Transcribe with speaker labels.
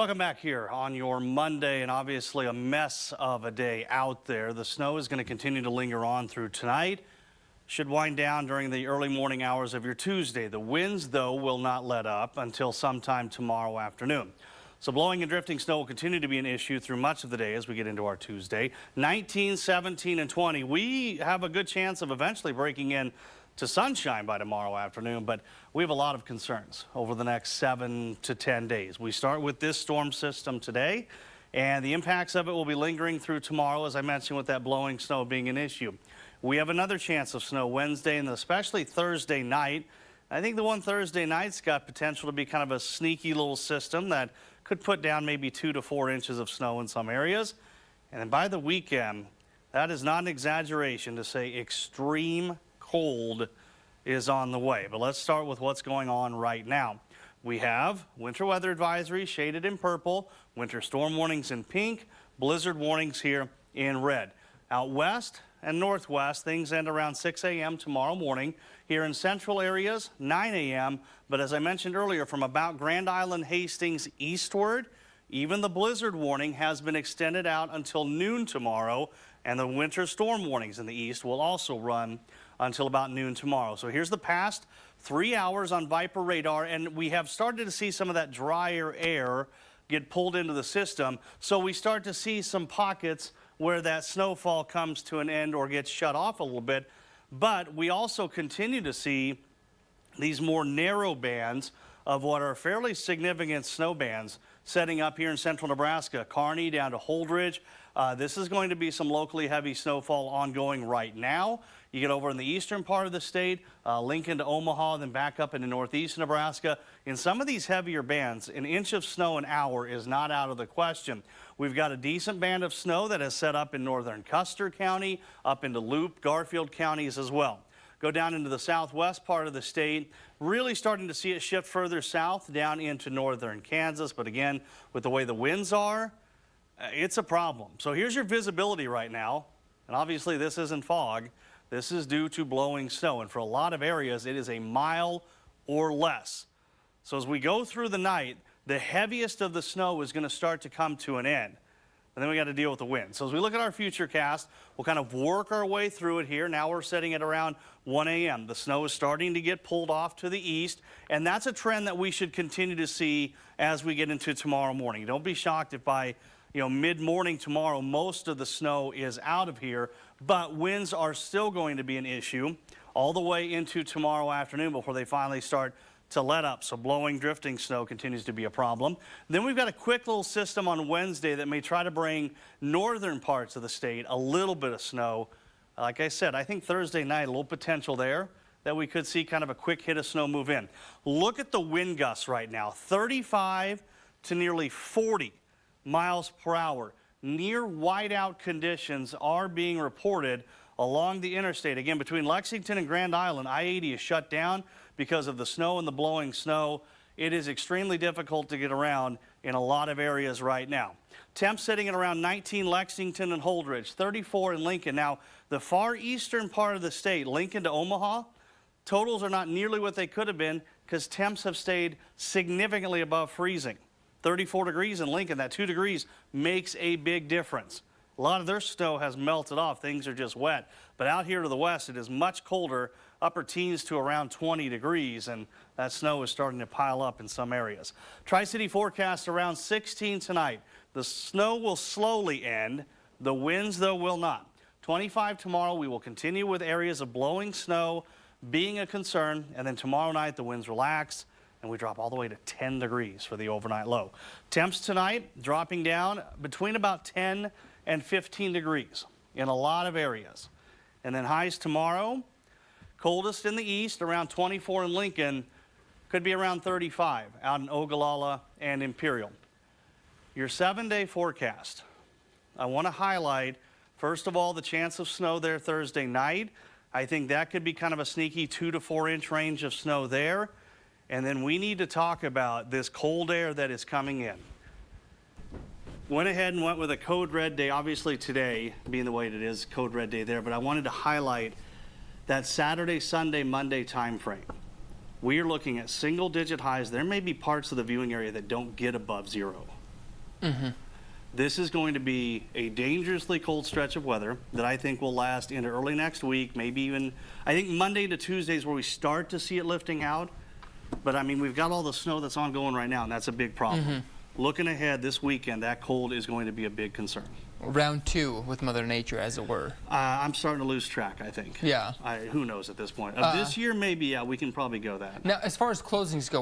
Speaker 1: Welcome back here on your Monday, and obviously a mess of a day out there. The snow is going to continue to linger on through tonight. Should wind down during the early morning hours of your Tuesday. The winds, though, will not let up until sometime tomorrow afternoon. So blowing and drifting snow will continue to be an issue through much of the day as we get into our Tuesday. 19, 17, and 20. We have a good chance of eventually breaking in to sunshine by tomorrow afternoon, but we have a lot of concerns over the next 7 to 10 days. We start with this storm system today, and the impacts of it will be lingering through tomorrow, as I mentioned, with that blowing snow being an issue. We have another chance of snow Wednesday and especially Thursday night. I think the one Thursday night's got potential to be kind of a sneaky little system that could put down maybe 2 to 4 inches of snow in some areas. And then by the weekend, that is not an exaggeration to say extreme cold is on the way. But let's start with what's going on right now. We have winter weather advisory shaded in purple, winter storm warnings in pink, blizzard warnings here in red. Out west and northwest, things end around 6 a.m. tomorrow morning. Here in central areas, 9 a.m. But as I mentioned earlier, from about Grand Island, Hastings eastward, even the blizzard warning has been extended out until noon tomorrow, and the winter storm warnings in the east will also run until about noon tomorrow. So here's the past 3 hours on Viper radar, and we have started to see some of that drier air get pulled into the system. So we start to see some pockets where that snowfall comes to an end or gets shut off a little bit. But we also continue to see these more narrow bands of what are fairly significant snow bands setting up here in central Nebraska, Kearney down to Holdridge. This is going to be some locally heavy snowfall ongoing right now. You get over in the eastern part of the state, Lincoln to Omaha, then back up into northeast Nebraska. In some of these heavier bands, an inch of snow an hour is not out of the question. We've got a decent band of snow that has set up in northern Custer County, up into Loup, Garfield counties as well. Go down into the southwest part of the state, really starting to see it shift further south down into northern Kansas. But again, with the way the winds are, it's a problem. So here's your visibility right now. And obviously this isn't fog. This is due to blowing snow. And for a lot of areas, it is a mile or less. So as we go through the night, the heaviest of the snow is going to start to come to an end. And then we got to deal with the wind. So as we look at our future cast, we'll kind of work our way through it here. Now we're setting it around 1 a.m. The snow is starting to get pulled off to the east, and that's a trend that we should continue to see as we get into tomorrow morning. Don't be shocked if by mid-morning tomorrow, most of the snow is out of here, but winds are still going to be an issue all the way into tomorrow afternoon before they finally start to let up. So blowing, drifting snow continues to be a problem. Then we've got a quick little system on Wednesday that may try to bring northern parts of the state a little bit of snow. Like I said, I think Thursday night, a little potential there that we could see kind of a quick hit of snow move in. Look at the wind gusts right now, 35 to nearly 40 miles per hour. Near whiteout conditions are being reported along the interstate. Again, between Lexington and Grand Island, I-80 is shut down because of the snow and the blowing snow. It is extremely difficult to get around in a lot of areas right now. Temps sitting at around 19 Lexington and Holdridge, 34 in Lincoln. Now, the far eastern part of the state, Lincoln to Omaha, totals are not nearly what they could have been because temps have stayed significantly above freezing. 34 degrees in Lincoln, that 2 degrees makes a big difference. A lot of their snow has melted off. Things are just wet. But out here to the west, it is much colder, upper teens to around 20 degrees, and that snow is starting to pile up in some areas. Tri-City forecast around 16 tonight. The snow will slowly end. The winds, though, will not. 25 tomorrow. We will continue with areas of blowing snow being a concern, and then tomorrow night the winds relax, and we drop all the way to 10 degrees for the overnight low. Temps tonight dropping down between about 10 and 15 degrees in a lot of areas. And then highs tomorrow, coldest in the east, around 24 in Lincoln, could be around 35 out in Ogallala and Imperial. Your 7-day forecast, I want to highlight, first of all, the chance of snow there Thursday night. I think that could be kind of a sneaky 2 to 4 inch range of snow there. And then we need to talk about this cold air that is coming in. Went ahead and went with a code red day, obviously today being the way it is, code red day there, but I wanted to highlight that Saturday, Sunday, Monday time frame. We are looking at single digit highs. There may be parts of the viewing area that don't get above 0. This is going to be a dangerously cold stretch of weather that I think will last into early next week, maybe even, I think Monday to Tuesday is where we start to see it lifting out. But I mean, we've got all the snow that's ongoing right now, and that's a big problem. Looking ahead this weekend, that cold is going to be a big concern.
Speaker 2: Round 2 with Mother Nature, as it were.
Speaker 1: I'm starting to lose track, I think.
Speaker 2: Yeah.
Speaker 1: Who knows at this point. Of this year, maybe, yeah, we can probably go that.
Speaker 2: Now, as far as closings go,